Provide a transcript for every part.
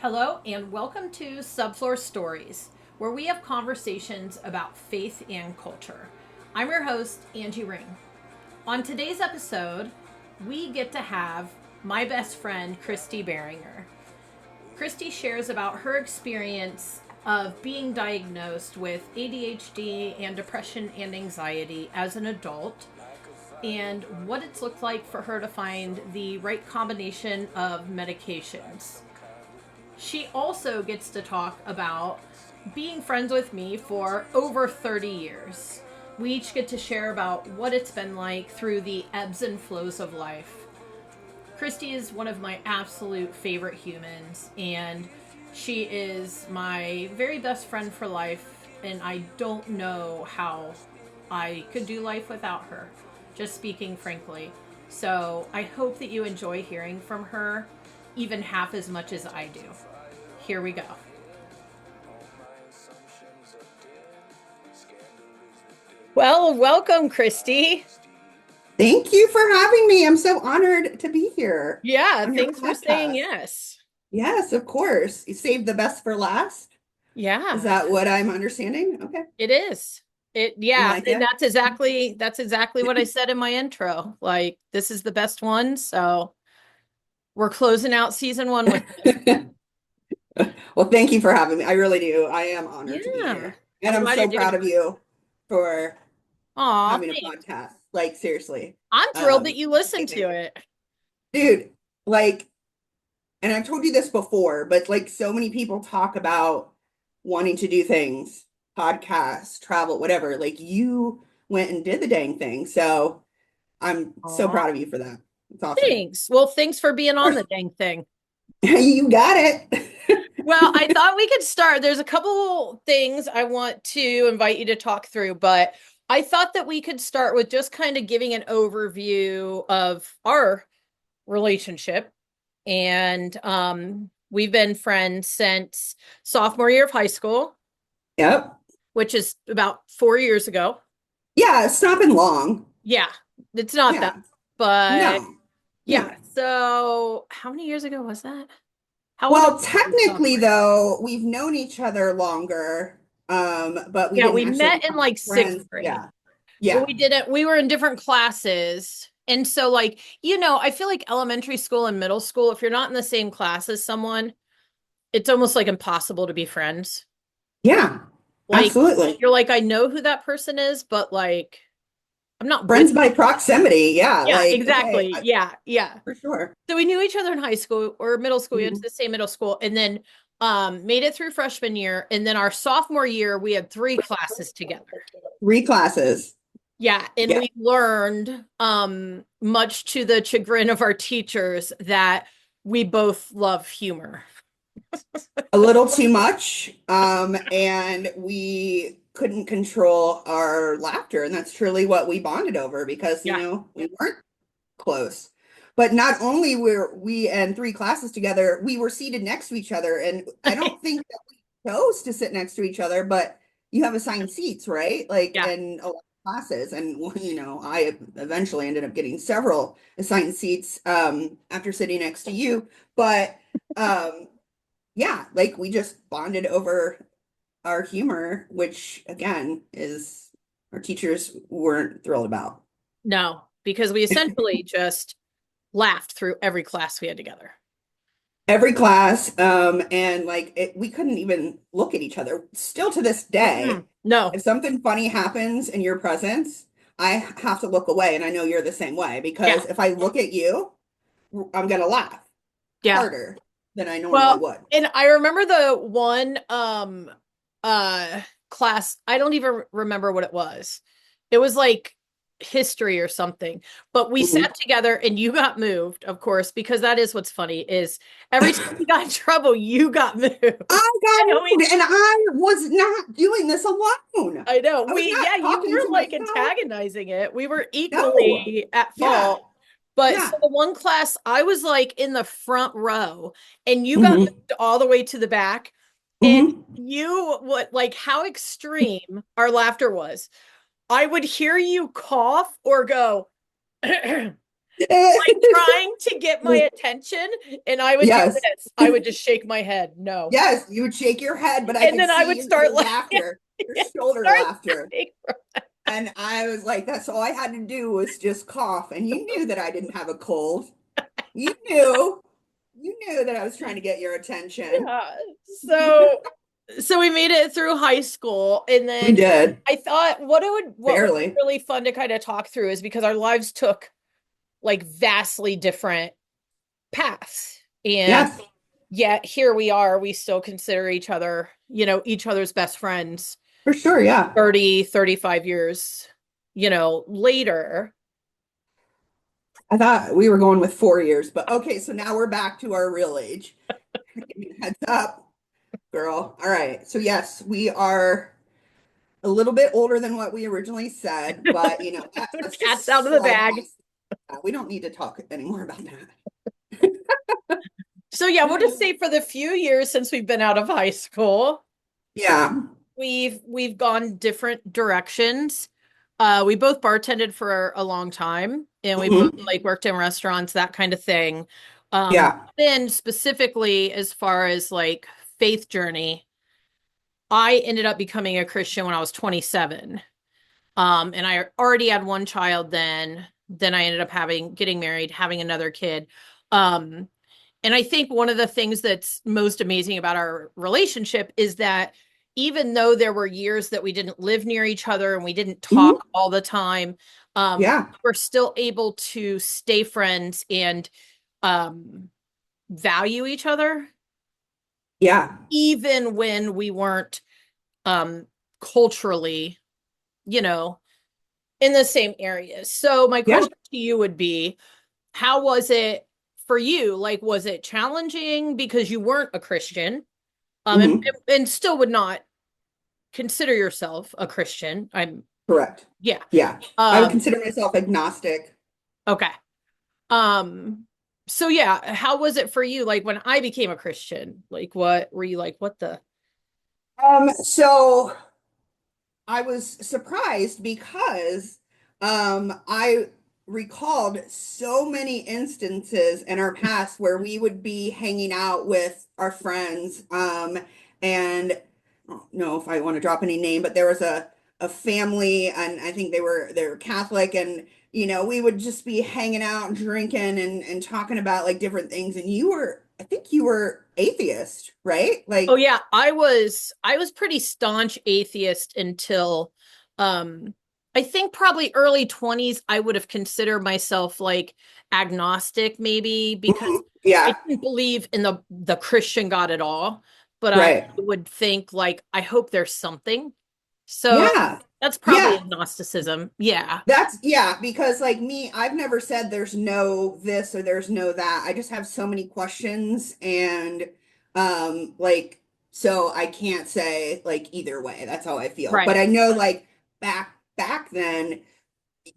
Hello, and welcome to Subfloor Stories, where we have conversations about faith and culture. I'm your host, Angie Ring. On today's episode, we get to have my best friend, Kristy Beringer. Kristy shares about her experience of being diagnosed with ADHD and depression and anxiety as an adult, and what it's looked like for her to find the right combination of medications. She also gets to talk about being friends with me for over 30 years. We each get to share about what it's been like through the ebbs and flows of life. Kristy is one of my absolute favorite humans, and she is my very best friend for life, and I don't know how I could do life without her, just speaking frankly. So I hope that you enjoy hearing from her even half as much as I do. Here we go. Well, welcome, Kristy. Thank you for having me. I'm so honored to be here Yeah, on your thanks for saying podcast. yes. Yes, of course. You saved the best for last. Is Yeah, that what I'm understanding? Okay. it is. I Yeah, like and it. that's exactly what I said in my intro. Like, this is the best one, so we're closing out season one with it. Well, thank you for having me. I really do. I am honored to be Yeah. here. And I'm I'm glad so you're digging proud it. of you for Aw, having a thanks. podcast. Like, seriously. I'm thrilled that you It's listened to amazing. it. Dude, like, and I've told you this before, but like so many people talk about wanting to do things, podcasts, travel, whatever. Like you went and did the dang thing. So I'm so Aw, proud of you for that. It's awesome. thanks. Well, thanks for being on the dang thing. You got it. Well, I thought we could start. There's a couple things I want to invite you to talk through, but I thought that we could start with just kind of giving an overview of our relationship. And we've been friends since sophomore year of high school, Yep. which is about 4 years ago. Yeah, it's not been long. Yeah, it's not that, Yeah. but No. yeah. No. So how many years ago was that? How old are Well, you technically sophomore year? though, we've known each other longer. But we Yeah, didn't we actually met in become like sixth friends. grade. Yeah. But Yeah. we were in different classes. And so, like, I feel like elementary school and middle school, if you're not in the same class as someone, it's almost like impossible to be friends. Yeah. Like, Absolutely. you're like, I know who that person is, but like, I'm not with Friends by them. proximity. Yeah. Yeah, Like, okay, exactly. Yeah, yeah. for sure. So we knew each other in high school or middle school. We went to Mhm. the same middle school, and then made it through freshman year. And then our sophomore year, we had three classes together. Three classes. Yeah, and Yeah. we learned, much to the chagrin of our teachers, that we both love humor. A little too much. And we couldn't control our laughter. And that's truly what we bonded over because, Yeah. we weren't close. But not only were we in three classes together, we were seated next to each other. And I don't think that we chose to sit next to each other, but you have assigned seats, right? Like Yeah. in a lot of classes. And, I eventually ended up getting several assigned seats after sitting next to you. But yeah, like we just bonded over our humor, which again is our teachers weren't thrilled about. No, because we essentially just laughed through every class we had together. Every class, and like we couldn't even look at each other. Still to this day, Mm-mm. No. if something funny happens in your presence, I have to look away, and I know you're the same way Yeah. because if I look at you, I'm gonna laugh Yeah. harder than I normally Well, would. and I remember the one class, I don't even remember what it was. It was like history or something. But we Mhm. sat together and you got moved, of course, because that is what's funny is every time we got in trouble, you got moved. I got I know we moved, and I was not doing this alone. I know. I was We not yeah, you talking were to like myself. antagonizing it. We were No. equally at Yeah. fault. But so Yeah. the one class, I was like in the front row and you got Hmm. moved all the way to the back. And Hmm. you what like how extreme our laughter was. I would hear you cough or go like trying to get my attention, and I would do Yes. this. I would just shake my head. No. Yes, you would shake your head, but I And could then I see would start your like laughter, your shoulder start laughter. laughing. And I was like, that's all I had to do was just cough. And you knew that I didn't have a cold. You knew. You knew that I was trying to get your attention. Yeah. So we made it through high school, and We then did, I thought what would be barely. really fun to kind of talk through is because our lives took like vastly different paths. And Yes, yet here we are, we still consider each other, each other's best friends for sure. Yeah. 30, 35 years, later. I thought we were going with 4 years, but okay, so now we're back to our real age. Heads up, girl. All right. So yes, we are a little bit older than what we originally said, but that's Cat's out just of the slide bag. past that. We don't need to talk anymore about that. So yeah, we'll just say for the few years since we've been out of high school, Yeah. we've gone different directions. We both bartended for a long time, and we both Hmm. like worked in restaurants, that kind of thing. Yeah. Then specifically as far as like faith journey, I ended up becoming a Christian when I was 27. And I already had one child then. Then I ended up getting married, having another kid. Um, and I think one of the things that's most amazing about our relationship is that even though there were years that we didn't live near each other and we didn't Hmm. talk all the time, Yeah. we're still able to stay friends and um, value each other, Yeah. even when we weren't um, culturally, you know, in the same areas. So my Yeah. question to you would be, how was it for you? Like, was it challenging because you weren't a Christian, and Hmm. and still would not consider yourself a Christian? Correct. Yeah. Yeah. I would Um, consider myself agnostic. okay. Um, so yeah, how was it for you? Like when I became a Christian, like what were you like? What the? So I was surprised because I recalled so many instances in our past where we would be hanging out with our friends. And I don't know if I want to drop any name, but there was a family, and I think they were Catholic, and we would just be hanging out and drinking and talking about like different things. And I think you were atheist, right? Oh Like, yeah, I was pretty staunch atheist until um I think probably early 20s I would have considered myself like agnostic maybe because mhm, I yeah, didn't believe in the Christian God at all, but I right. would think like I hope there's something. So Yeah. that's probably Yeah. agnosticism. Yeah. Yeah, because like me, I've never said there's no this or there's no that. I just have so many questions and like so I can't say like either way. That's how I feel. But Right. I know like back then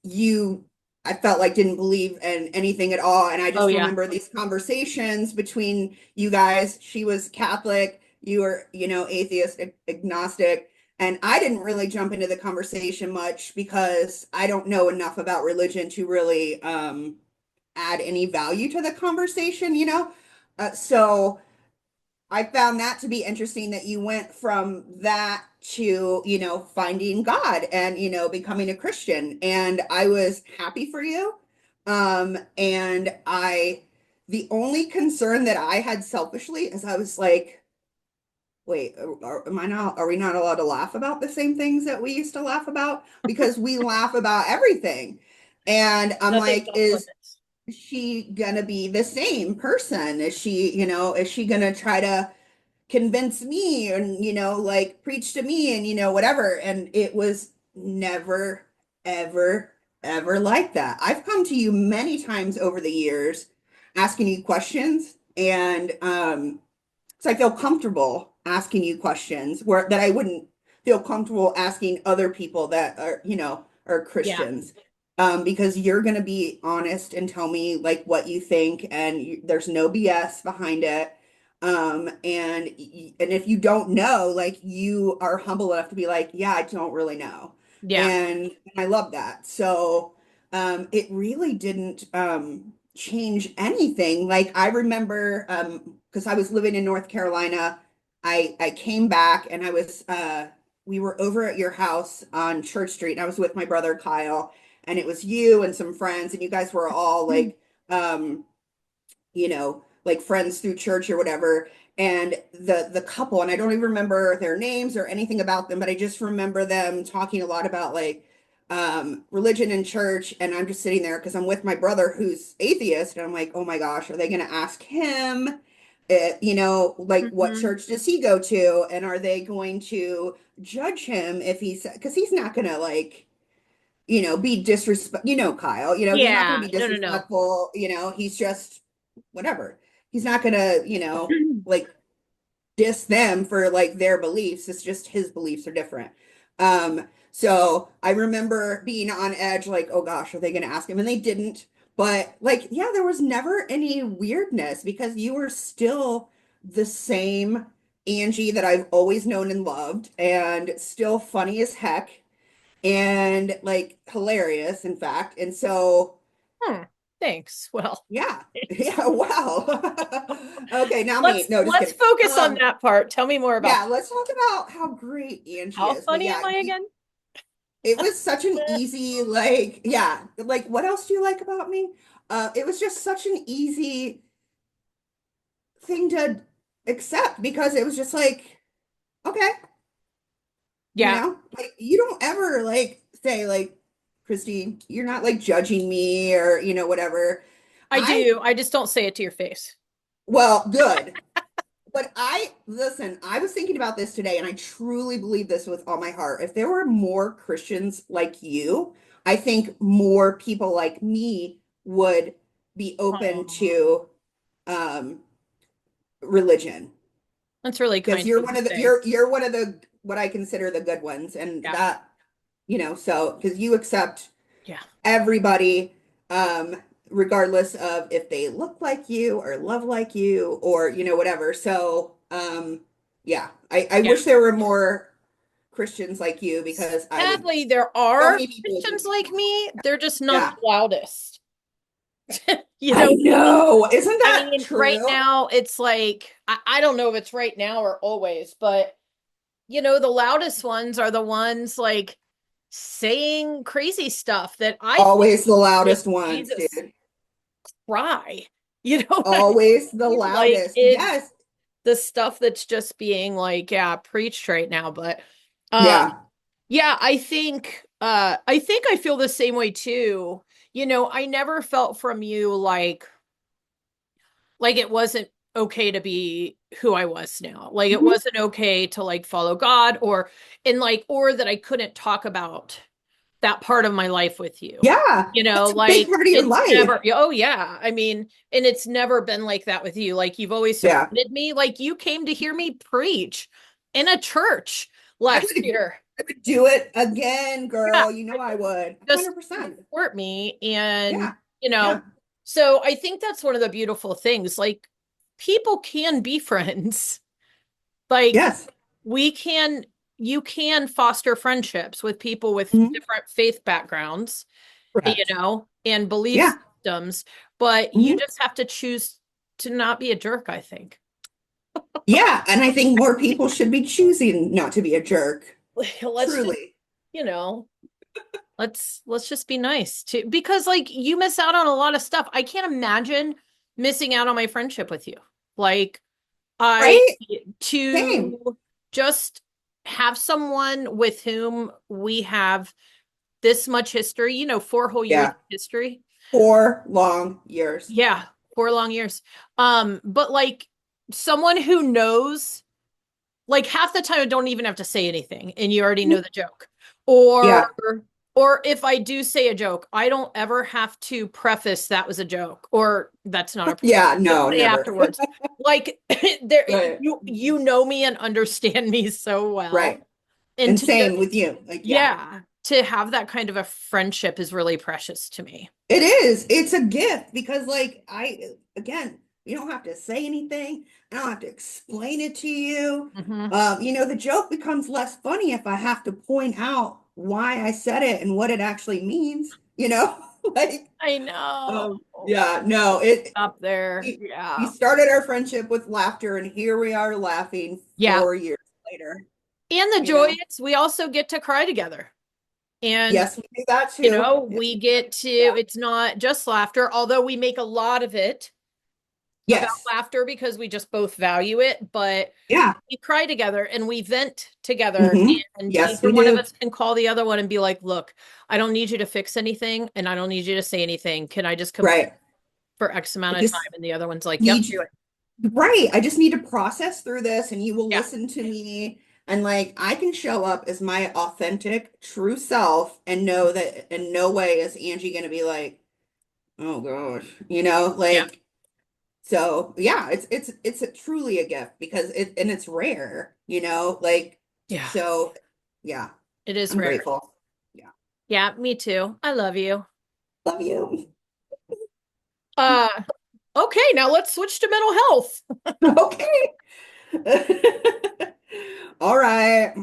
you I felt like didn't believe in anything at all. And I Oh just yeah. remember these conversations between you guys. She was Catholic, you were, atheist, agnostic. And I didn't really jump into the conversation much because I don't know enough about religion to really add any value to the conversation. So I found that to be interesting that you went from that to, finding God and, becoming a Christian. And I was happy for you. And the only concern that I had selfishly is I was like, wait, are we not allowed to laugh about the same things that we used to laugh about? Because we laugh about everything. And I'm Nothing's like, off is limits. she gonna be the same person? Is she gonna try to convince me and like preach to me and whatever, and it was never ever ever like that. I've come to you many times over the years asking you questions, and so I feel comfortable asking you questions where that I wouldn't feel comfortable asking other people that are Yeah. Christians, because you're going to be honest and tell me like what you think, and there's no BS behind it. And if you don't know, like you are humble enough to be like, yeah, I don't really know. Yeah. And I love that. So, it really didn't change anything. Like I remember because I was living in North Carolina, I came back and I was we were over at your house on Church Street and I was with my brother Kyle and it was you and some friends and you guys were all like um like friends through church or whatever. And the couple, and I don't even remember their names or anything about them, but I just remember them talking a lot about like religion and church. And I'm just sitting there because I'm with my brother who's atheist, and I'm like, oh my gosh, are they going to ask him? Like what Hmm. church does he go to? And are they going to judge him if he's because he's not gonna like be disrespect, Kyle, he's not going Yeah, to be no, no, no. disrespectful, he's just whatever. He's not going to, like diss them for like their beliefs. It's just his beliefs are different. So I remember being on edge, like, oh gosh, are they going to ask him? And they didn't. But like, yeah, there was never any weirdness because you were still the same Angie that I've always known and loved and still funny as heck and like hilarious, in fact. And so, Hmm. Thanks. Well, yeah, yeah, wow. Okay, now me. let's No, just let's kidding. focus on that part. Tell me more about Yeah, let's talk about how great Angie how is. But funny yeah, am I again? it was such an easy, like, yeah, like what else do you like about me? It was just such an easy thing to accept because it was just like, okay, Yeah, like you don't ever like say like, Kristy, you're not like judging me or whatever. I I do. I just don't say it to your face. Well, good. But listen, I was thinking about this today, and I truly believe this with all my heart. If there were more Christians like you, I think more people like me would be open Oh, to um, religion. that's really Because kind of you to say. you're one of the what I consider the good ones, and Yeah, that so because you accept yeah, everybody, um, regardless of if they look like you or love like you or, whatever. So, yeah, I yeah. wish there were more Christians like you because I would, Sadly, there so are many people would Christians treat me like normal. me. They're just not Yeah, the loudest. You I know what I mean? know. Isn't I that mean, right true? now it's like I don't know if it's right now or always, but the loudest ones are the ones like saying crazy stuff that I think Always the make loudest ones, Jesus dude. cry. You know what I Always the mean? Like loudest. it's Yes. the stuff that's just being like, yeah, preached right now. But Yeah. yeah, I think I feel the same way too. I never felt from you like it wasn't okay to be who I was now. Like it Mhm. wasn't okay to like follow God or that I couldn't talk about that part of my life with you. Yeah. That's a big Like part of your it's life. never, oh yeah. I mean, and it's never been like that with you. Like you've always Yeah. supported me. Like you came to hear me preach in a church I last would year. I would do it again, Yeah, girl. You know I would. just 100%. support me. And, Yeah. you know, Yeah. so I think that's one of the beautiful things. Like people can be friends. Like Yes. we can, you can foster friendships with people with Mhm. different faith backgrounds, Correct. and belief Yeah. systems, but you Mhm. just have to choose to not be a jerk, I think. Yeah. And I think more people should be choosing not to be a jerk. Let's just, Truly. you know, let's just be nice to because like you miss out on a lot of stuff. I can't imagine missing out on my friendship with you. Like I Right? Same. to just have someone with whom we have this much history, 4 whole years of Yeah. history. 4 long years. Yeah, 4 long years. But like someone who knows, like half the time I don't even have to say anything and you already know Mhm. the joke. Or Yeah. or if I do say a joke, I don't ever have to preface that was a joke or that's not a Yeah. just No, say never. afterwards. Like there Right. you know me and understand me so well. Right. And And to just same with you. Like, yeah. yeah, to have that kind of a friendship is really precious to me. It is. It's a gift because, like, again, you don't have to say anything. I don't have to explain it to you. Hmm. The joke becomes less funny if I have to point out why I said it and what it actually means, you know? Like, I know. yeah, no, Up there. we Yeah. started our friendship with laughter, and here we are laughing Yeah. 4 years later, And the you joy know? is we also get to cry together. And, Yes, we do that too. Yeah. we get to, it's not just laughter, although we make a lot of it about Yes. laughter because we just both value it, but Yeah. we cry together and we vent together. Hmm. And Yes, either we one of do. us can call the other one and be like, look, I don't need you to fix anything and I don't need you to say anything. Can I just complain Right. for X I amount of time? just And the other one's like, yep, need do you. it. Right. I just need to process through this, and you will Yeah. listen to me. And like, I can show up as my authentic, true self and know that in no way is Angie going to be like, oh gosh, Yeah. like, so yeah, it's truly a gift because and it's rare, like, Yeah. so yeah, It is I'm rare. grateful. Yeah. Yeah. Me too. I love you. Love you. Uh, okay. Now let's switch to mental health. Okay. All right.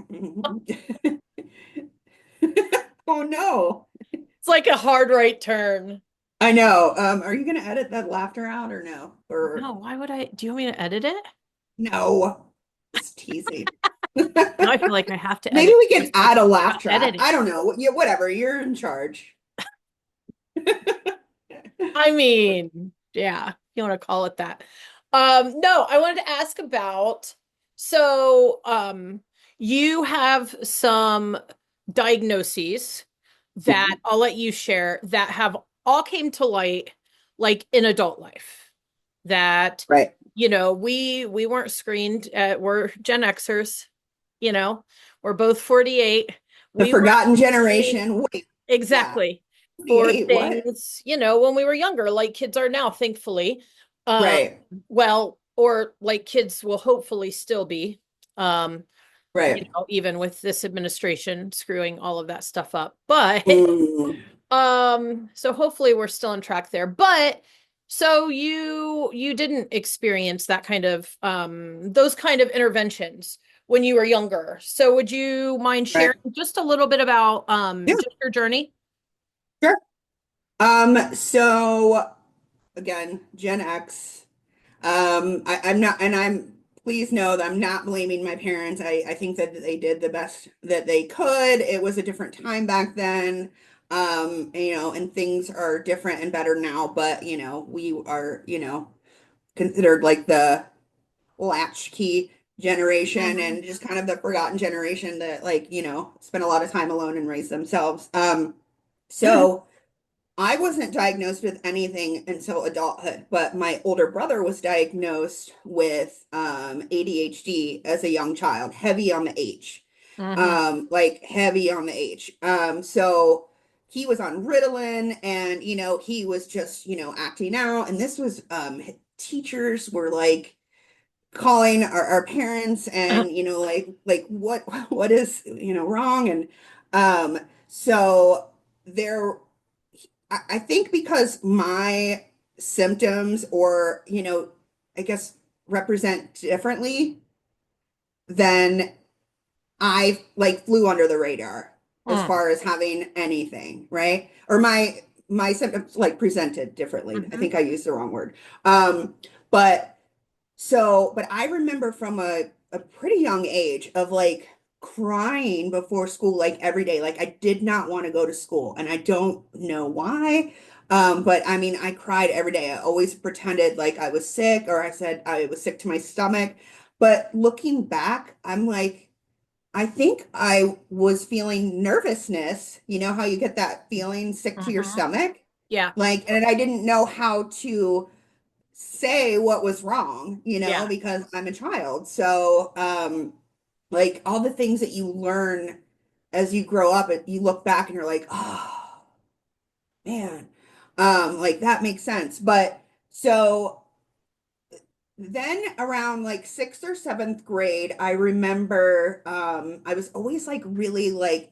Oh no. It's like a hard right turn. I know. Are you gonna edit that laughter out or no? Or No, why would I? Do you want me to edit it? no? Just teasing. Now I feel like I have to Maybe edit we can just add a without laugh track. editing. I don't know. Yeah, whatever. You're in charge. I mean, yeah, you want to call it that. No, I wanted to ask about, so you have some diagnoses that I'll let you share that have all came to light like in adult life. That, Right. we weren't screened we're Gen Xers, you know, we're both 48. The We weren't forgotten screened generation. Wait, yeah. exactly for 48, what? things, when we were younger, like kids are now, thankfully. Um, Right. well, or like kids will hopefully still be, um, Right. even with this administration screwing all of that stuff up. But Mm, so hopefully we're still on track there. But so you didn't experience that kind of those kind of interventions when you were younger. So would you mind right. sharing just a little bit about Yeah, just your journey? sure. So again, Gen X. I'm not, and please know that I'm not blaming my parents. I think that they did the best that they could. It was a different time back then. And things are different and better now, but we are, considered like the latchkey generation Mhm. and just kind of the forgotten generation that like, spent a lot of time alone and raised themselves. So I wasn't diagnosed with anything until adulthood, but my older brother was diagnosed with ADHD as a young child, heavy on the H, Mhm. like heavy on the H. So he was on Ritalin, and he was just acting out, and this was teachers were like calling our parents, and like what is wrong, and so there. I think because my symptoms or, I guess represent differently, then I like flew under the radar as Mm. far as having anything, right? Or my symptoms like presented differently. I Mhm. think I used the wrong word. Um, but but I remember from a pretty young age of like crying before school, like every day. Like I did not want to go to school, and I don't know why. But I mean, I cried every day. I always pretended like I was sick, or I said I was sick to my stomach. But looking back, I'm like, I think I was feeling nervousness. You know how you get that feeling sick to your Mhm. stomach? Yeah. Like, and I didn't know how to say what was wrong, Yeah. because I'm a child. So, like all the things that you learn as you grow up, you look back and you're like, oh man, like that makes sense. But so then around like sixth or seventh grade, I remember I was always like really like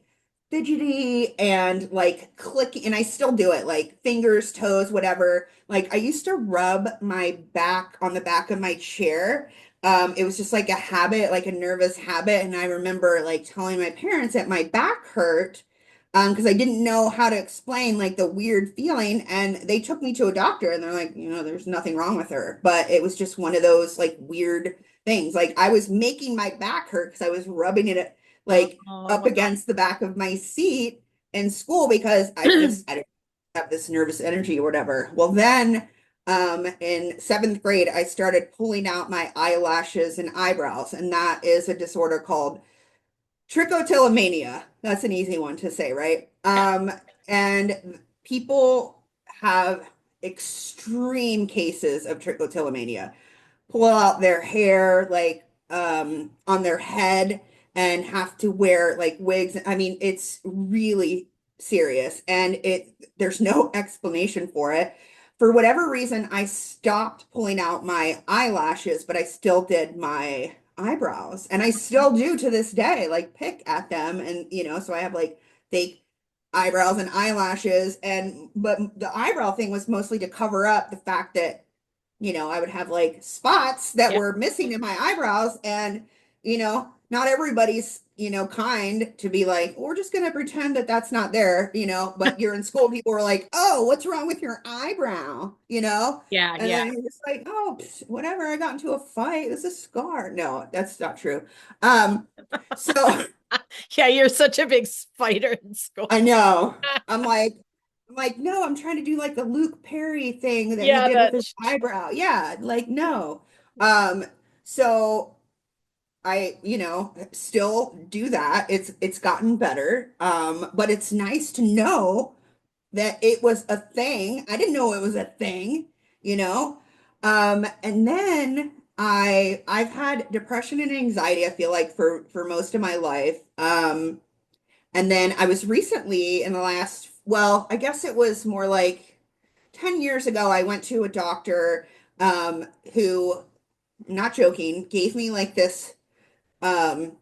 fidgety and like clicky, and I still do it, like fingers, toes, whatever. Like I used to rub my back on the back of my chair. It was just like a habit, like a nervous habit. And I remember like telling my parents that my back hurt. because I didn't know how to explain like the weird feeling. And they took me to a doctor and they're like, there's nothing wrong with her. But it was just one of those like weird things. Like I was making my back hurt because I was rubbing it like Oh up my against the back of my seat in school because God. I didn't have this nervous energy or whatever. Well, then in seventh grade, I started pulling out my eyelashes and eyebrows, and that is a disorder called trichotillomania. That's an easy one to say, right? And people have extreme cases of trichotillomania. Pull out their hair like on their head and have to wear like wigs. I mean, it's really serious and there's no explanation for it. For whatever reason, I stopped pulling out my eyelashes, but I still did my eyebrows. And I still do to this day, like pick at them. And, so I have like fake eyebrows and eyelashes. But the eyebrow thing was mostly to cover up the fact that I would have like spots that Yeah. were missing in my eyebrows. And, not everybody's, kind to be like, we're just going to pretend that that's not there, but you're in school, people were like, oh, what's wrong with your eyebrow, Yeah, And yeah. then you're just like, oh, whatever, I got into a fight. It's a scar. No, that's not true. Um, so Yeah, you're such a big spider in I school. know. I'm like, no, I'm trying to do like the Luke Perry thing that he Yeah, did with his that's eyebrow. Yeah, like no. Um, so I, still do that. It's gotten better. But it's nice to know that it was a thing. I didn't know it was a thing, you know. And then I've had depression and anxiety, I feel like for most of my life. And then I was recently in the last, well, I guess it was more like 10 years ago, I went to a doctor who, not joking, gave me like this um,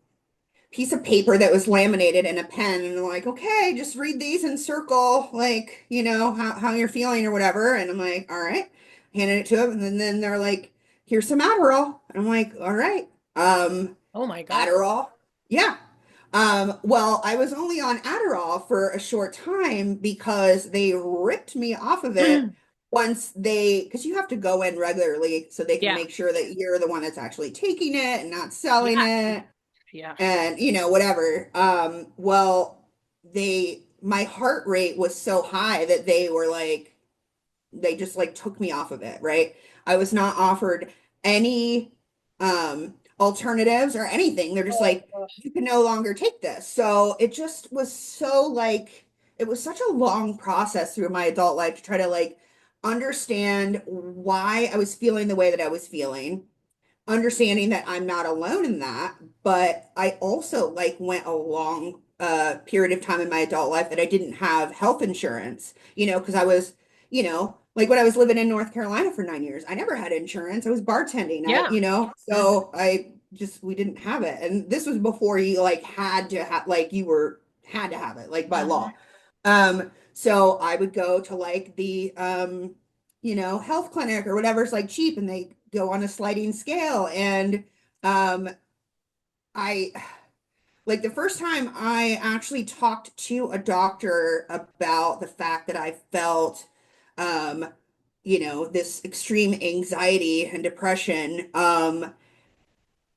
piece of paper that was laminated in a pen. And I'm like, okay, just read these and circle, like, how you're feeling or whatever. And I'm like, all right, handed it to them. And then they're like, here's some Adderall. And I'm like, all right. oh my God. Adderall. Yeah. Well, I was only on Adderall for a short time because they ripped me off of it because you have to go in regularly so they can Yeah. make sure that you're the one that's actually taking it and not selling Yeah. it Yeah. and, whatever. My heart rate was so high that they just like took me off of it, right? I was not offered any alternatives or anything. They're just like, Oh, you can no longer take this. So it just was so like it was such a long process through my adult life to try to like understand why I was feeling the way that I was feeling, understanding that I'm not alone in that, but I also like went a long period of time in my adult life that I didn't have health insurance, because I was, like when I was living in North Carolina for 9 years, I never had insurance. I was bartending. yeah. Mhm. So we didn't have it. And this was before you like had to have like had to have it like by Mhm. law. So I would go to like the health clinic or whatever's like cheap and they go on a sliding scale. And um I like the first time I actually talked to a doctor about the fact that I felt um this extreme anxiety and depression.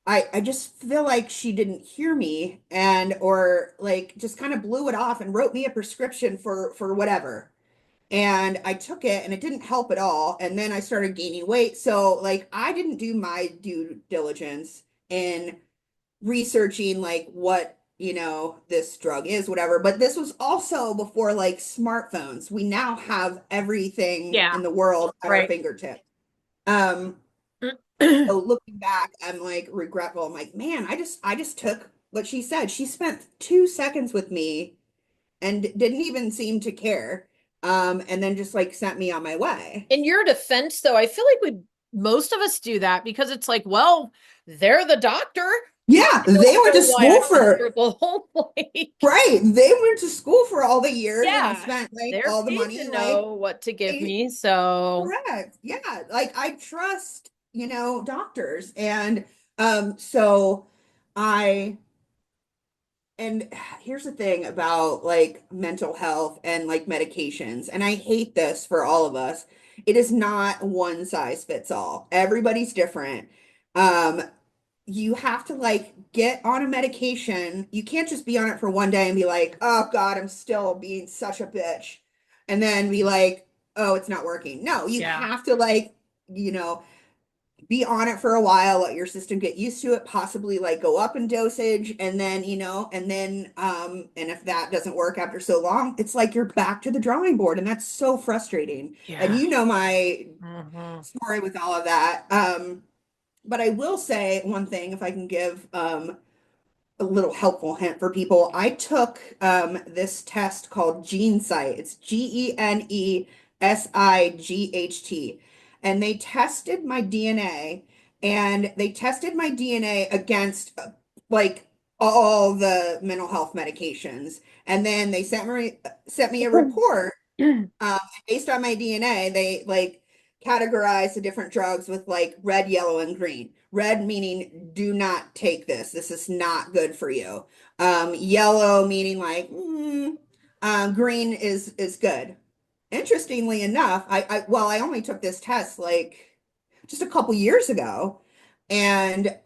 I just feel like she didn't hear me or like just kind of blew it off and wrote me a prescription for whatever. And I took it and it didn't help at all. And then I started gaining weight. So like I didn't do my due diligence in researching like what, this drug is, whatever. But this was also before like smartphones. We now have everything Yeah. in the world at our Right. fingertips. Um, so looking back, I'm like regretful. I'm like, man, I just took what she said. She spent 2 seconds with me and didn't even seem to care. And then just like sent me on my way. In your defense, though, I feel like most of us do that because it's like, well, they're the doctor. Yeah, I they don't went to know why school I'm for miserable. Like, right. They went to school for all the years and yeah, spent like they're all the paid money. to Like, know what to give they, me. So, correct. Yeah, like I trust, doctors, and so I and here's the thing about like mental health and like medications, and I hate this for all of us. It is not one size fits all. Everybody's different. Um, you have to like get on a medication. You can't just be on it for one day and be like, oh God, I'm still being such a bitch. And then be like, oh, it's not working. No, you Yeah. have to like, you know, be on it for a while, let your system get used to it, possibly like go up in dosage, and then, and if that doesn't work after so long, it's like you're back to the drawing board, and that's so frustrating. And Yeah. you know my Hmm. story with all of that. But I will say one thing, if I can give a little helpful hint for people. I took this test called GeneSight. It's GeneSight. And they tested my DNA, and they tested my DNA against like all the mental health medications. And then they sent me a report um, based on my DNA. They like categorize the different drugs with like red, yellow, and green. Red meaning do not take this. This is not good for you. Yellow meaning like green is good. Interestingly enough, I only took this test like just a couple years ago, and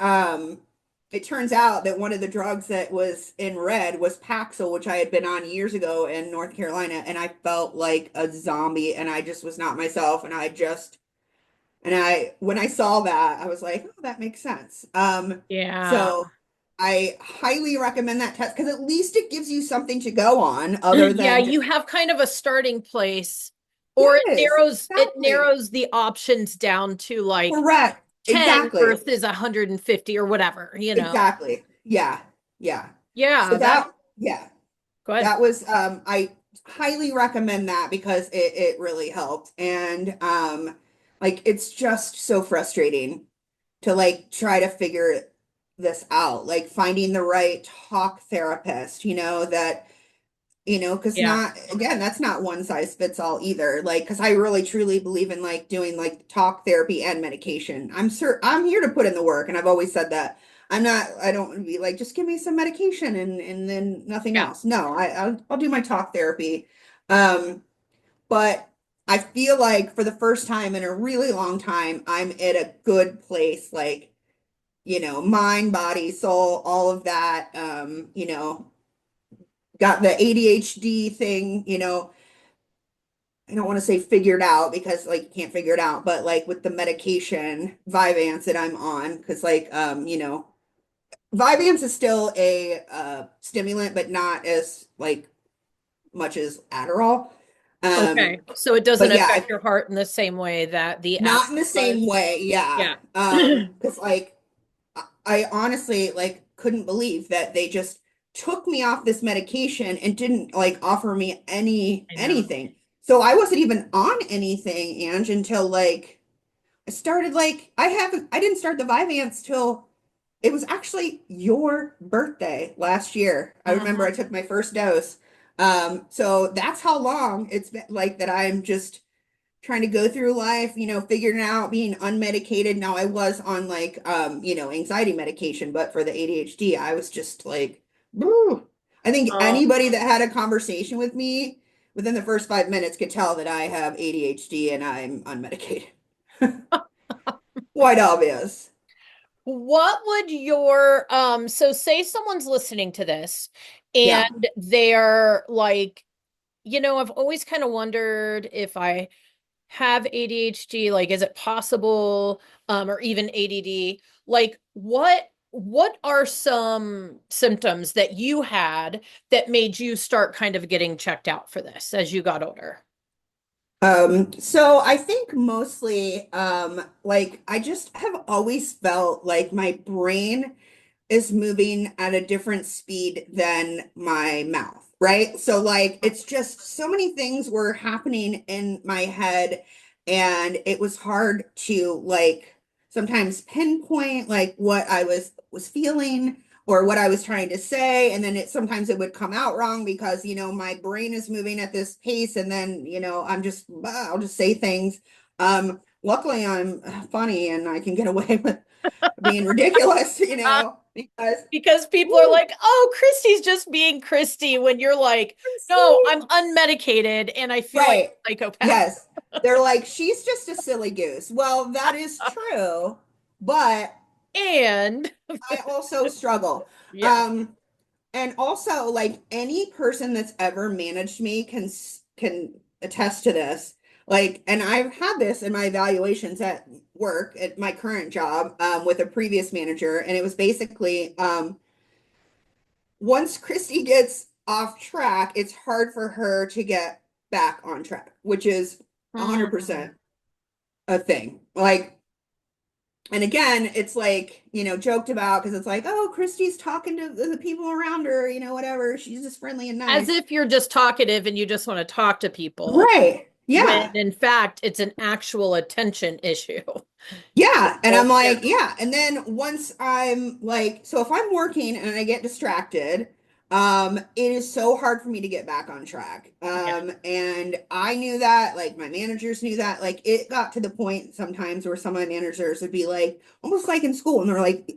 it turns out that one of the drugs that was in red was Paxil, which I had been on years ago in North Carolina, and I felt like a zombie, and I just was not myself, when I saw that, I was like, oh, that makes sense. Yeah. So I highly recommend that test because at least it gives you something to go on other Yeah, than just you have kind of a starting place, or yes, it exactly. narrows the options down to like Correct. 10 Exactly. versus 150 or whatever, you know. Exactly. Yeah. Yeah. So Yeah, that that, yeah, go ahead. that was, I highly recommend that because it really helped. And, like, it's just so frustrating to like try to figure this out, like finding the right talk therapist, because Yeah. not, again, that's not one size fits all either. Like, because I really truly believe in like doing like talk therapy and medication. I'm here to put in the work, and I've always said that. I don't want to be like, just give me some medication and then nothing Yeah. else. No, I'll do my talk therapy. Um, but I feel like for the first time in a really long time, I'm at a good place, like, mind, body, soul, all of that. Got the ADHD thing, I don't want to say figured out because like you can't figure it out, but like with the medication Vyvanse that I'm on, because like Vyvanse is still a stimulant, but not as like much as Adderall. Okay. Um, So it doesn't but yeah, affect your heart in the same way that the app not in the does. same way, yeah. Yeah. Because like I honestly like couldn't believe that they just took me off this medication and didn't like offer me I know. anything. So I wasn't even on anything, Ange, until like I started like I didn't start the Vyvanse till it was actually your birthday last year. I remember I Mhm. took my first dose. So that's how long it's been like that I'm just trying to go through life, figuring out being unmedicated. Now I was on like anxiety medication, but for the ADHD, I was just like, woo. I think Oh. anybody that had a conversation with me within the first 5 minutes could tell that I have ADHD and I'm unmedicated. Quite obvious. What would your so say someone's listening to this Yeah. and they're like, I've always kind of wondered if I have ADHD, like is it possible or even ADD? Like what are some symptoms that you had that made you start kind of getting checked out for this as you got older? So I think mostly, like I just have always felt like my brain is moving at a different speed than my mouth, right? So like it's just so many things were happening in my head, and it was hard to like sometimes pinpoint like what I was feeling or what I was trying to say, and then sometimes it would come out wrong because my brain is moving at this pace, and then I'll just say things. Luckily I'm funny and I can get away with being ridiculous, Because people are Woo, like, oh, Kristy's just being Kristy, when you're like, no, Kristy. I'm unmedicated and I feel like Right. a psychopath. Yes. They're like, she's just a silly goose. Well, that is true, but And I also struggle. yeah. Um, and also like any person that's ever managed me can attest to this. Like, and I've had this in my evaluations at work at my current job with a previous manager, and it was basically once Kristy gets off track, it's hard for her to get back on track, which is Mm. 100% a thing. Like, and again, it's like, joked about because it's like, oh, Kristy's talking to the people around her, whatever. She's just friendly and As nice. if you're just talkative and you just want to talk to people, Right. when Yeah. in fact it's an actual attention issue. Yeah. And I'm Well, yeah. like, yeah. And then once I'm like, so if I'm working and I get distracted, it is so hard for me to get back on track. Yeah. And I knew that, like my managers knew that, like it got to the point sometimes where some of my managers would be like, almost like in school, and they're like,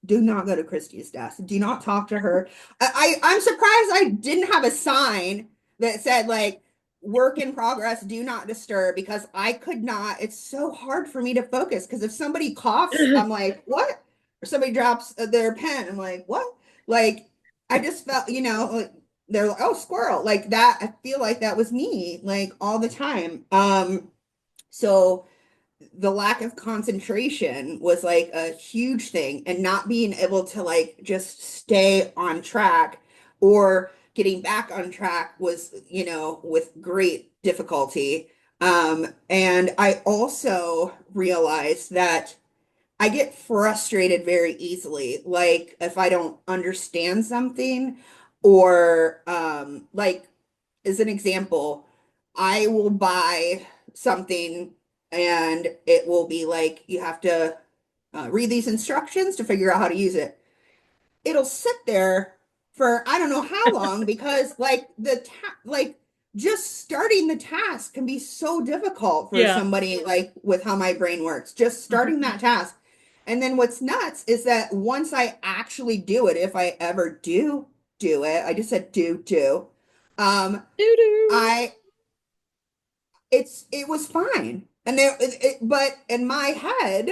do not go to Kristy's desk. Do not talk to her. I'm surprised I didn't have a sign that said like, work in progress, do not disturb, because I could not, it's so hard for me to focus because if somebody coughs, I'm like, what? Or somebody drops their pen, I'm like, what? Like, I just felt, like they're like, oh, squirrel, like that. I feel like that was me, like all the time. So the lack of concentration was like a huge thing, and not being able to like just stay on track or getting back on track was, with great difficulty. And I also realized that I get frustrated very easily, like if I don't understand something, or like as an example, I will buy something and it will be like you have to read these instructions to figure out how to use it. It'll sit there for I don't know how long because like like just starting the task can be so difficult for Yeah. somebody like with how my brain works. Just starting that task. And then what's nuts is that once I actually do it, if I ever do it, I just said do, um, Doo doo. I it was fine. And but in my head,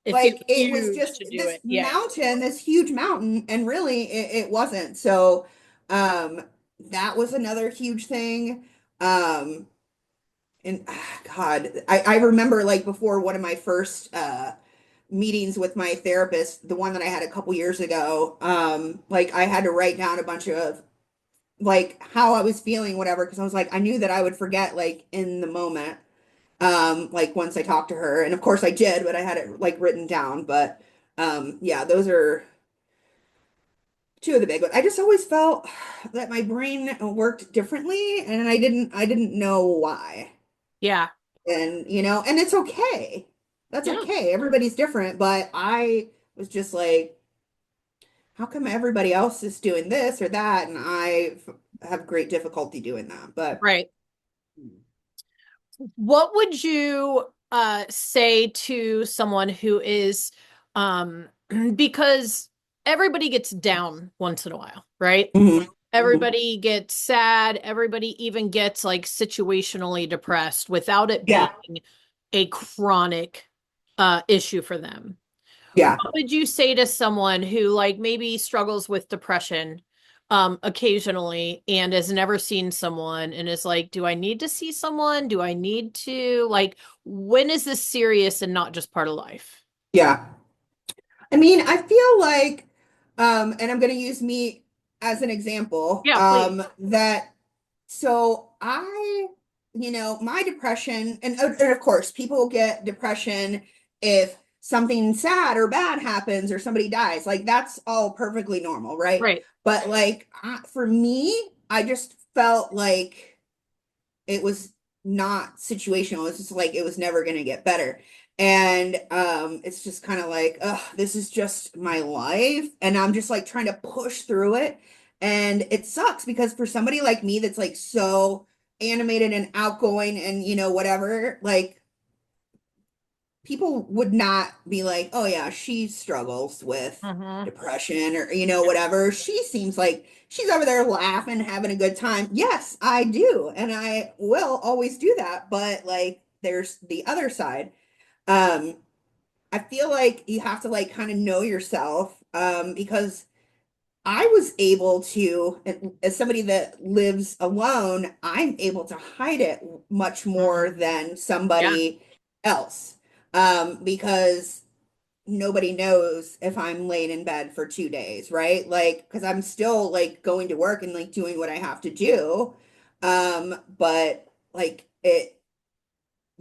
It feels like it was huge just to do this it. Yeah. mountain, this huge mountain, and really it wasn't. So that was another huge thing. Um and God, I remember like before one of my first meetings with my therapist, the one that I had a couple years ago, like I had to write down a bunch of like how I was feeling, whatever, because I was like, I knew that I would forget like in the moment. Like once I talked to her, and of course I did, but I had it like written down. But yeah, those are two of the big ones. I just always felt that my brain worked differently, and I didn't know why. Yeah. And and it's okay. That's Yeah. okay. Everybody's different, but I was just like, how come everybody else is doing this or that, and have great difficulty doing that. But Right. What would you say to someone who is um because everybody gets down once in a while, right? mhm, mhm. Everybody gets sad, everybody even gets like situationally depressed without it being Yeah, a chronic issue for them. yeah. What would you say to someone who like maybe struggles with depression occasionally and has never seen someone and is like, do I need to see someone? Do I need to like when is this serious and not just part of life? Yeah. I mean, I feel like, and I'm going to use me as an example, Yeah, please. that so my depression, and of course, people get depression if something sad or bad happens or somebody dies. Like that's all perfectly normal, right? Right. But like for me, I just felt like it was not situational. It's just like it was never going to get better. And it's just kind of like, oh, this is just my life. And I'm just like trying to push through it. And it sucks because for somebody like me that's like so animated and outgoing and whatever, like people would not be like, oh yeah, she struggles with Mm-hmm. depression or, whatever. She seems like she's over there laughing, having a good time. Yes, I do. And I will always do that. But like, there's the other side. Um, I feel like you have to like kind of know yourself, because I was able to, as somebody that lives alone, I'm able to hide it much more Mm-hmm. than Yeah. somebody else, because nobody knows if I'm laying in bed for 2 days, right? Like, because I'm still like going to work and like doing what I have to do. But like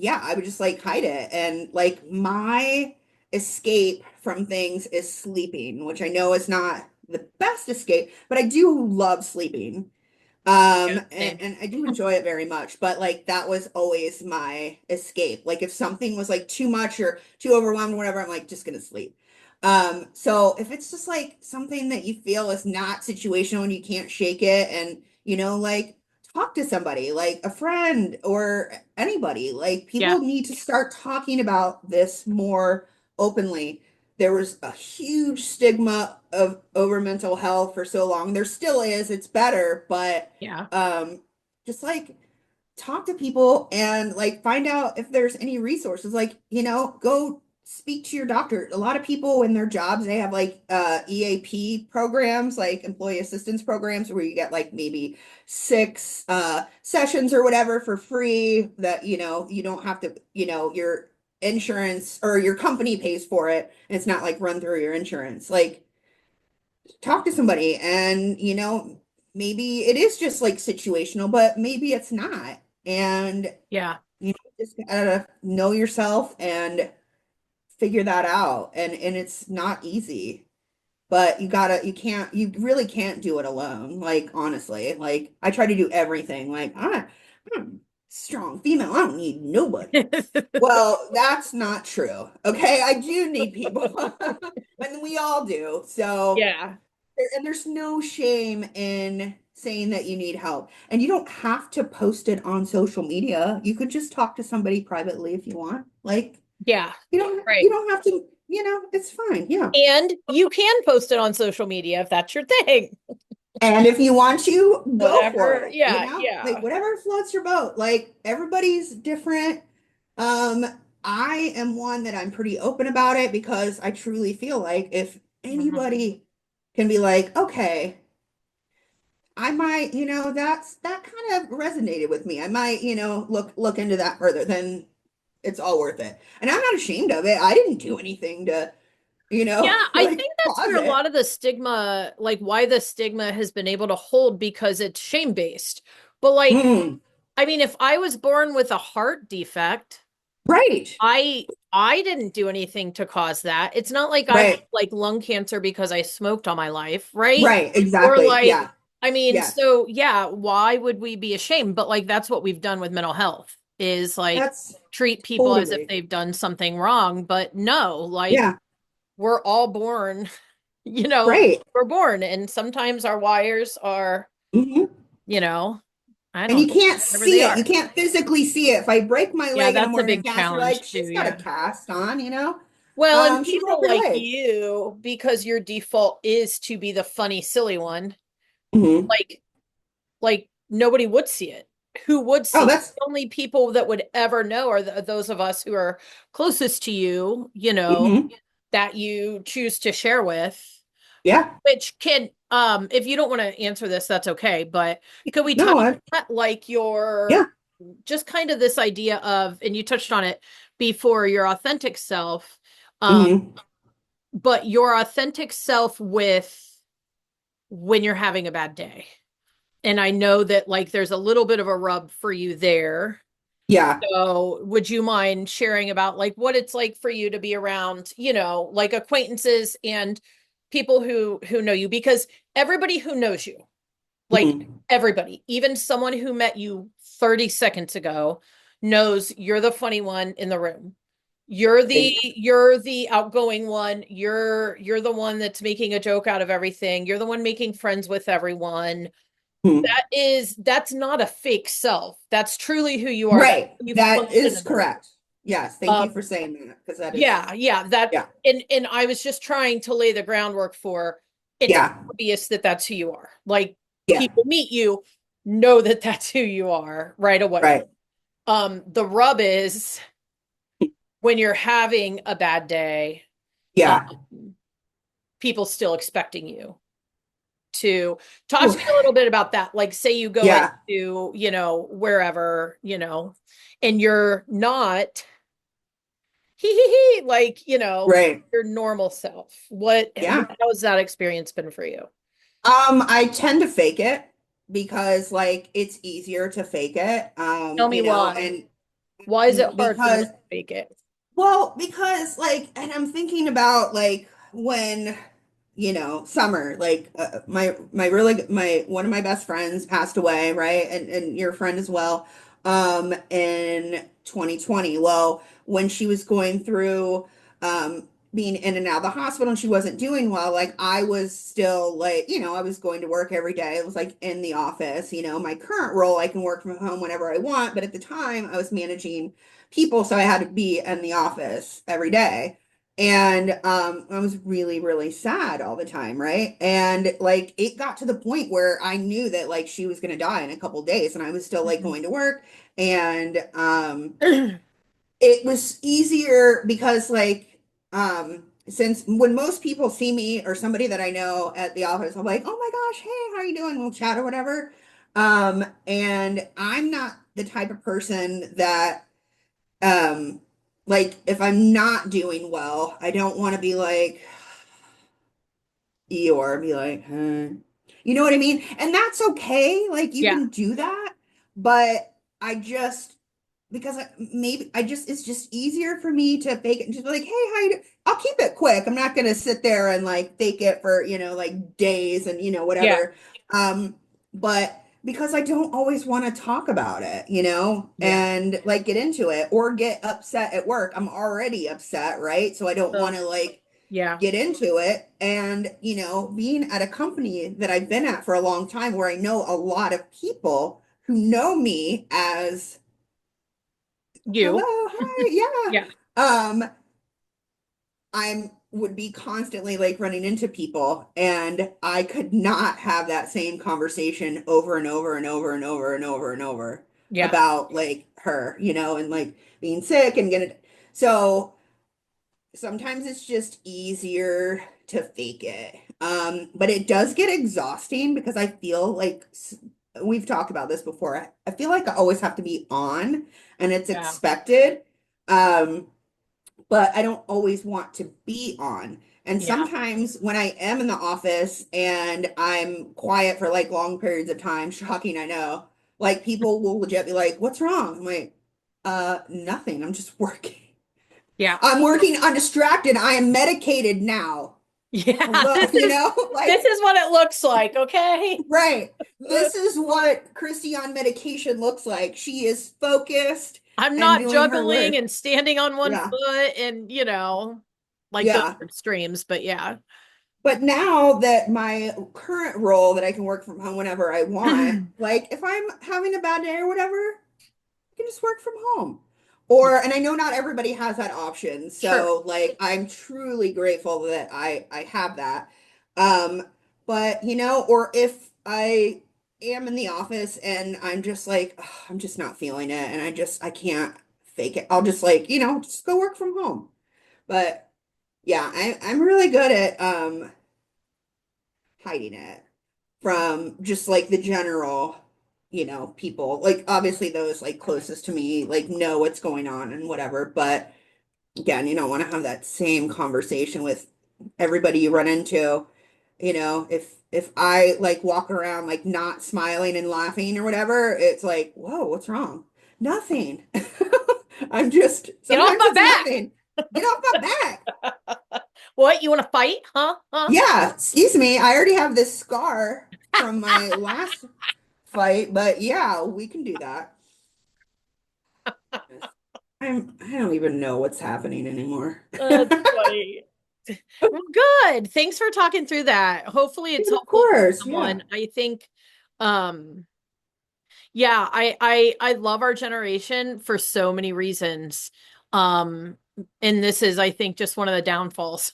yeah, I would just like hide it. And like my escape from things is sleeping, which I know is not the best escape, but I do love sleeping. Yeah. Same. And I do enjoy it very much, but like that was always my escape. Like if something was like too much or too overwhelmed or whatever, I'm like just gonna sleep. So if it's just like something that you feel is not situational and you can't shake it, and like talk to somebody, like a friend or anybody. Like Yeah. people need to start talking about this more openly. There was a huge stigma of over mental health for so long. There still is. It's better, but Yeah. um, just like talk to people and like find out if there's any resources. Like, go speak to your doctor. A lot of people in their jobs, they have like EAP programs, like employee assistance programs, where you get like maybe 6 sessions or whatever for free, that you don't have to, your insurance or your company pays for it. And it's not like run through your insurance. Like talk to somebody, and maybe it is just like situational, but maybe it's not. And Yeah. just gotta know yourself and figure that out. And it's not easy, but you really can't do it alone. Like honestly, like I try to do everything. Like I'm a strong female, I don't need nobody. Well, that's not true. Okay, I do need people. And we all do. So Yeah. and there's no shame in saying that you need help. And you don't have to post it on social media. You could just talk to somebody privately if you want. Like, Yeah. you Right. don't have to, it's fine. Yeah. And you can post it on social media if that's your thing. And if you want to, go for Whatever. it, Yeah. Like Yeah. whatever floats your boat. Like everybody's different. Um, I am one that I'm pretty open about it because I truly feel like if Mhm. anybody can be like, okay, I might, that kind of resonated with me. I might, look into that further, then it's all worth it. And I'm not ashamed of it. I didn't do anything to, Yeah, I like think that's cause where a it. lot of the stigma, like why the stigma has been able to hold because it's shame-based. But like, Mm, I mean, if I was born with a heart defect, right. I didn't do anything to cause that. It's not like I had Right. like lung cancer because I smoked all my life, right? Right. Or Exactly. like, Yeah. I mean, Yeah. so yeah, why would we be ashamed? But like that's what we've done with mental health is like That's treat people as if totally. they've done something wrong. But no, like Yeah. we're all born, you know, Right. we're born and sometimes our wires are, Hmm. you know, I And don't you know, can't whatever they see it. You are. can't physically see it. If I break my Yeah, leg and I'm that's a wearing a big cast, you're like, challenge too. she's got a Yeah. cast on. Well, and She broke people her like leg. you, because your default is to be the funny, silly one, Hmm. like nobody would see it. Who would Oh, see it? that's. The only people that would ever know are those of us who are closest to you, Hmm. that you choose to share with. Yeah. Which can, if you don't want to answer this, that's okay. But could we touch No, on that? Like yeah. your, just kind of this idea of, and you touched on it before, your authentic self, um, Hmm. but your authentic self with when you're having a bad day. And I know that like there's a little bit of a rub for you there. Yeah. So would you mind sharing about like what it's like for you to be around, like acquaintances and people who know you? Because everybody who knows you, like Hmm. everybody, even someone who met you 30 seconds ago knows you're the funny one in the room. You're the outgoing one. You're the one that's making a joke out of everything. You're the one making friends with everyone. That's not a fake self. That's truly who you are. That's Right. who you That function is in the room. correct. Yes, thank you Um, for saying that because that is, yeah, that yeah, and I was just trying to lay the groundwork for it's yeah, obvious that that's who you are. Like yeah, people meet you, know that that's who you are right away. right, The rub is when you're having a bad day, um, yeah. people still expecting you to talk to Oof. me a little bit about that. Like, say you go Yeah, into, wherever, and you're not like, right. your normal self. Yeah. How's that experience been for you? I tend to fake it because like it's easier to fake it. Tell me why. Why is it hard for you Because to fake it? well, because like, and I'm thinking about like when, summer, like my really my one of my best friends passed away, right? And your friend as well, in 2020. Well, when she was going through being in and out of the hospital and she wasn't doing well, like I was still like, I was going to work every day. It was like in the office, my current role, I can work from home whenever I want, but at the time I was managing people, so I had to be in the office every day. And I was really, really sad all the time, right? And like it got to the point where I knew that like she was gonna die in a couple days, and I was still like going to work. And it was easier because since when most people see me or somebody that I know at the office, I'm like, oh my gosh, hey, how are you doing? We'll chat or whatever. And I'm not the type of person that um, like if I'm not doing well, I don't want to be like Eeyore, be like, huh. You know what I mean? And that's okay. Like you Yeah, can do that, but I just because maybe I just it's just easier for me to fake it and just be like, hey, how you do-" I'll keep it quick. I'm not gonna sit there and like fake it for, like days and yeah, whatever. Um, but because I don't always want to talk about it, yeah. and like get into it or get upset at work. I'm already upset, right? So I don't Ugh, want to like yeah, get into it. And, being at a company that I've been at for a long time where I know a lot of people who know me as hello, you. hi, Yeah, yeah. I'm would be constantly like running into people and I could not have that same conversation over and over and over and over and over and over yeah, about like her, and like being sick and getting so sometimes it's just easier to fake it. But it does get exhausting because I feel like we've talked about this before. I feel like I always have to be on and it's yeah, expected. Um, but I don't always want to be on. And yeah. sometimes when I am in the office and I'm quiet for like long periods of time, shocking, I know, like people will legit be like, "What's wrong?" I'm like, nothing. I'm just working. Yeah. I'm working undistracted. I am medicated now. Yeah, Hello, this is this like, is what it looks like, okay? right. This is what Kristy on medication looks like. She is focused I'm and not doing her juggling work. and standing on one Yeah. foot and, like those Yeah. extremes, but yeah. But now that my current role that I can work from home whenever I want, like if I'm having a bad day or whatever, I can just work from home. Or, and I know not everybody has that option. Sure. So like I'm truly grateful that I have that. Um, but or if I am in the office and I'm just like, "Ugh, I'm just not feeling it and I can't fake it. I'll just like, just go work from home. But yeah, I'm really good at hiding it from just like the general, people. Like obviously those like closest to me like know what's going on and whatever, but again, you don't want to have that same conversation with everybody you run into. If I like walk around like not smiling and laughing or whatever, it's like, whoa, what's wrong? Nothing. I'm just Get off sometimes my it's back. nothing. Get off my back. What, you want to fight? Huh? Huh? Yeah, excuse me. I already have this scar from my last fight, but yeah, we can do that. I don't even know what's happening anymore. That's funny. Well, good. Thanks for talking through that. Hopefully it's Of helpful for course, yeah. someone. I think yeah, I love our generation for so many reasons. Um, and this is, I think, just one of the downfalls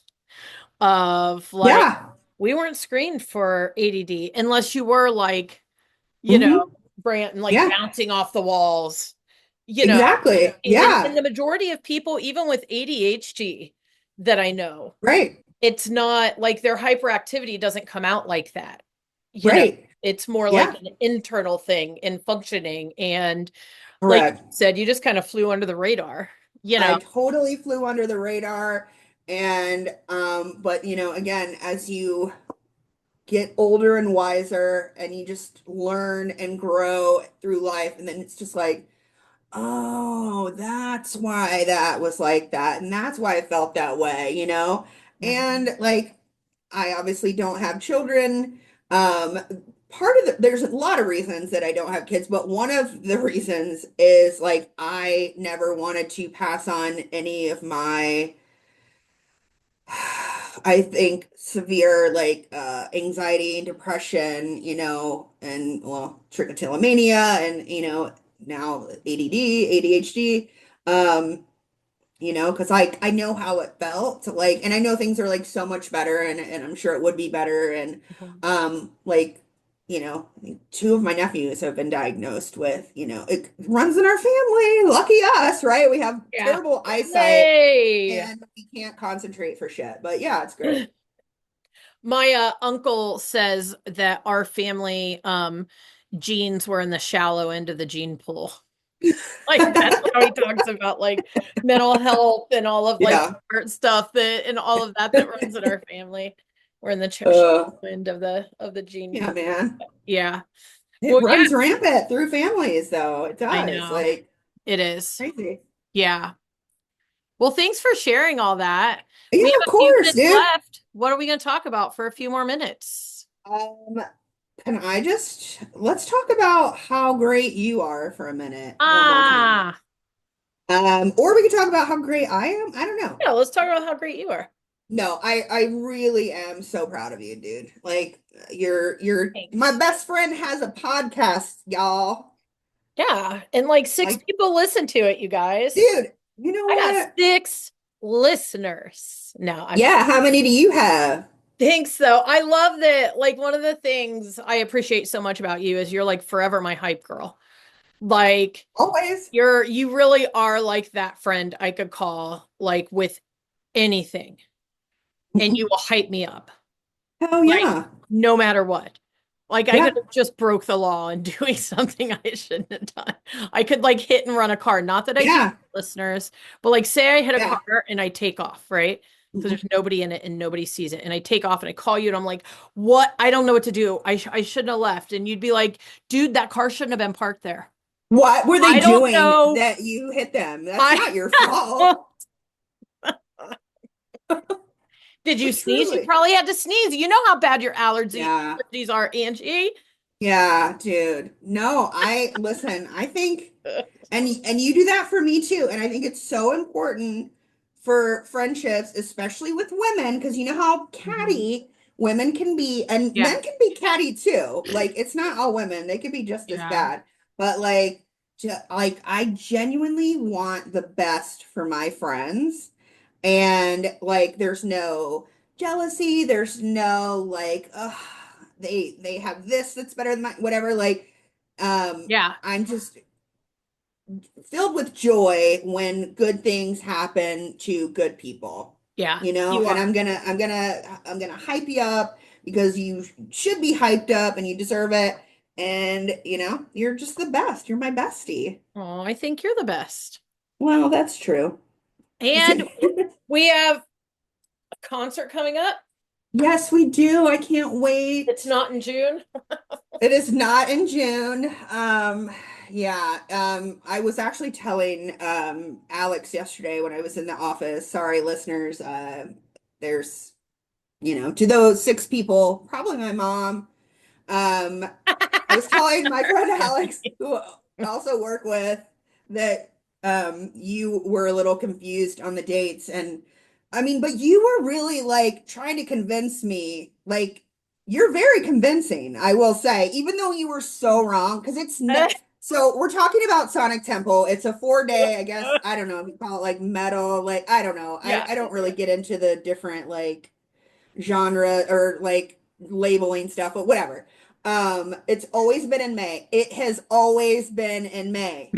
of like Yeah. we weren't screened for ADD unless you were like, you know, Hmm. Brant and like Yeah, bouncing off the walls, you know. exactly. And Yeah. the majority of people, even with ADHD that I know, Right. it's not like their hyperactivity doesn't come out like that. You know, Right. it's more like Yeah. an internal thing in functioning. And like you Correct. said, you just kind of flew under the radar, you I know. totally flew under the radar. And but again, as you get older and wiser and you just learn and grow through life, and then it's just like, oh, that's why that was like that, and that's why I felt that way. And like, I obviously don't have children. Um, Part of there's a lot of reasons that I don't have kids, but one of the reasons is like I never wanted to pass on any of my I think severe like anxiety and depression, and well, trichotillomania and now ADD, ADHD. Um, because I know how it felt to like, and I know things are like so much better, and I'm sure it would be better. And Mhm. like, two of my nephews have been diagnosed with, it runs in our family. Lucky us, right? We have Yeah. terrible eyesight Yay. and we can't concentrate for shit. But yeah, it's great. My uncle says that our family genes were in the shallow end of the gene pool. Like that's how he talks about like mental health and all of like Yeah. art stuff that and all of that runs in our family. We're in the Uh, shallow end of the gene yeah, pool. man. Yeah. It Well, yeah, runs rampant through families, though. It I does. know. Like, It is. crazy. Yeah. Well, thanks for sharing all that. Yeah, We of have a few course, minutes dude. left. What are we going to talk about for a few more minutes? Um, can I just let's talk about how great you are for a minute, one more time. Ah, Or we could talk about how great I am. I don't know. yeah, let's talk about how great you are. No, I really am so proud of you, dude. Like you're my Thanks. best friend has a podcast, y'all. Yeah, and like six Like, people listen to it, you guys. dude, you know I got what? six listeners. No, I'm Yeah, how many do you have? thanks though. I love that. Like one of the things I appreciate so much about you is you're like forever my hype girl. Like Always. you really are like that friend I could call like with anything and you will hype me up. Hell Like yeah. no matter what. Like I could Yeah. have just broke the law and doing something I shouldn't have done. I could like hit and run a car. Not that I do, Yeah. listeners, but like say I hit a Yeah. car and I take off, right? Because Mhm. there's nobody in it and nobody sees it. And I take off and I call you and I'm like, what? I don't know what to do. I shouldn't have left. And you'd be like, dude, that car shouldn't have been parked there. What were they I don't doing know. that you hit them? That's I not your fault. did you But sneeze? You truly. probably had to sneeze. You know how bad your Yeah. allergies are, Angie. Yeah, dude. No, I listen, I think and you do that for me too. And I think it's so important for friendships, especially with women, because you know how Mhm. catty women can be, and Yeah. men can be catty too. Like it's not all women, they can be just as Yeah. bad. But like I genuinely want the best for my friends. And like there's no jealousy, there's no like, they have this that's better than mine, whatever. Like, Yeah. I'm just filled with joy when good things happen to good people, Yeah. You and are. I'm gonna hype you up because you should be hyped up and you deserve it. And you're just the best. You're my bestie. Oh, I think you're the best. Well, that's true. And we have a concert coming up. Yes, we do. I can't It's wait. not in June. It is not in June. Yeah. I was actually telling Alex yesterday when I was in the office. Sorry, listeners. There's, to those six people, probably my mom. Um, I was telling my friend Alex, who I also work with, that you were a little confused on the dates. And I mean, but you were really like trying to convince me, like you're very convincing, I will say, even though you were so wrong, because So we're talking about Sonic Temple. It's a 4-day, I guess. I don't know if you call it like metal, like I don't know. Yeah. I don't really get into the different like genre or like labeling stuff, but whatever. It's always been in May. It has always been in May.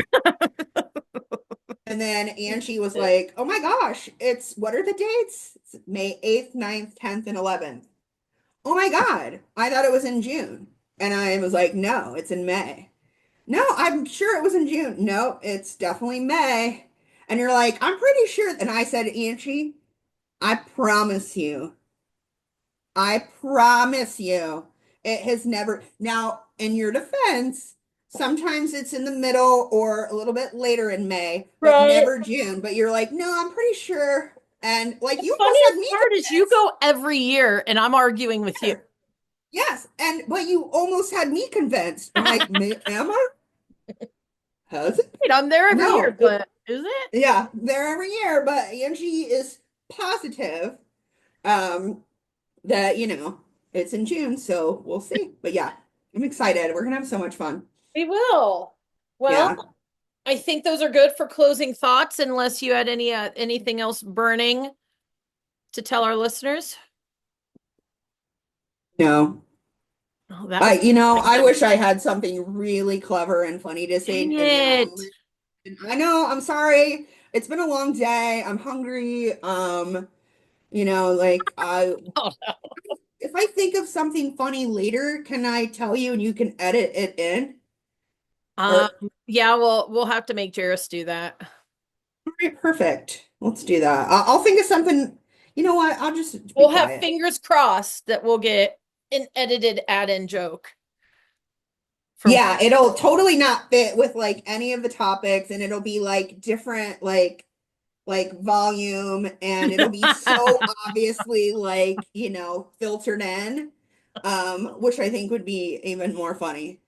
And then Angie was like, "Oh my gosh, it's what are the dates? It's May 8th, 9th, 10th, and 11th." Oh my God, I thought it was in June. And I was like, "No, it's in May." No, I'm sure it was in June. No, it's definitely May. And you're like, "I'm pretty sure." And I said, "Angie, I promise you, I promise you, it has never." Now, in your defense, sometimes it's in the middle or a little bit later in May, but Right. never June. But you're like, "No, I'm pretty sure." And like, The you almost had funniest me part is you convinced. go every year and I'm arguing with you. Yes, and but you almost had me convinced. I'm like, "Am I? Has it?" Wait, I'm there every year, No, but is it? yeah, they're every year, but Angie is positive um that, it's in June, so we'll see. But yeah, I'm excited. We're gonna have so much fun. We will. Well, Yeah. I think those are good for closing thoughts, unless you had anything else burning to tell our listeners. No. Oh, that was I wish I had something really clever and funny to say dang in that it. moment. And I know, I'm sorry. It's been a long day. I'm hungry. Like Oh, no. if I think of something funny later, can I tell you and you can edit it in? Um, Or yeah, we'll have to make Jairus do that. all right, perfect. Let's do that. I'll think of something. You know what? I'll just be We'll have quiet. fingers crossed that we'll get an edited add-in joke from Yeah, it'll totally not fit with like any of the topics, and it'll be like different, like volume, and it'll be so obviously like, filtered in, which I think would be even more funny.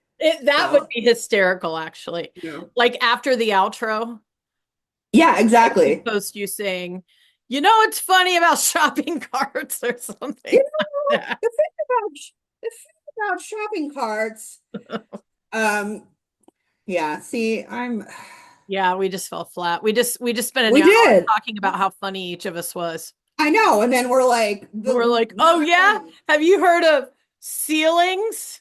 That would So, be hysterical, actually. yeah. Like after the outro, Yeah, we exactly. post you saying, it's funny about shopping carts or something You like know, that. the thing about shopping carts, um, yeah, see, Yeah, we just fell flat. We just spent an we hour did. talking about how funny each of us was. I know, and then we're like, We're like, oh not yeah, funny. have you heard of ceilings?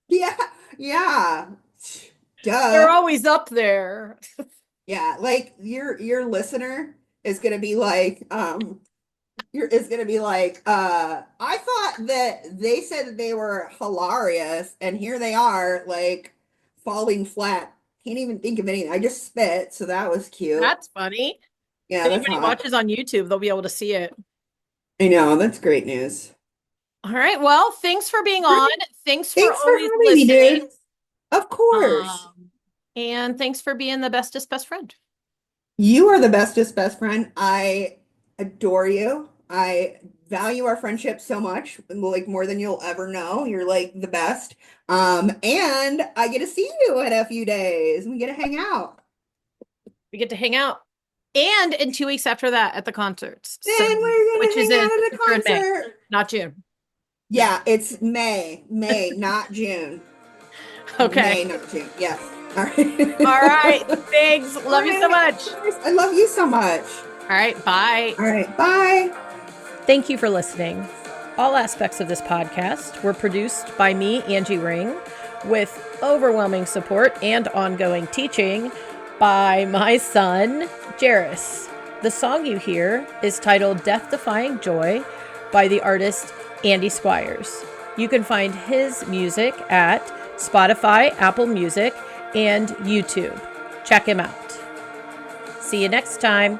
Yeah, yeah. They're Duh. always up there. Yeah, like your listener is gonna be like, is gonna be like, I thought that they said that they were hilarious, and here they are, like falling flat. Can't even think of anything. I just spit, so that was cute. That's funny. Yeah, If that's anybody hot. watches on YouTube, they'll be able to see it. I know, that's great news. All right. Well, thanks for being on. Great. Thanks for Thanks for always having me, listening. dude. Of course. Um, and thanks for being the bestest best friend. You are the bestest best friend. I adore you. I value our friendship so much, like more than you'll ever know. You're like the best. And I get to see you in a few days. We get to hang out. We get to hang out. And in 2 weeks after that at the concerts. So Then we're which gonna is hang in out at a which are in May, concert. not June. Yeah, it's May. May, not June. Okay. May, not June. Yes. All All right. right. Thanks. All Love you so right. much. I love you so much. All right. Bye. All right. Bye. Thank you for listening. All aspects of this podcast were produced by me, Angie Ring, with overwhelming support and ongoing teaching by my son, Jairus. The song you hear is titled Death Defying Joy by the artist Andy Squires. You can find his music at Spotify, Apple Music, and YouTube. Check him out. See you next time.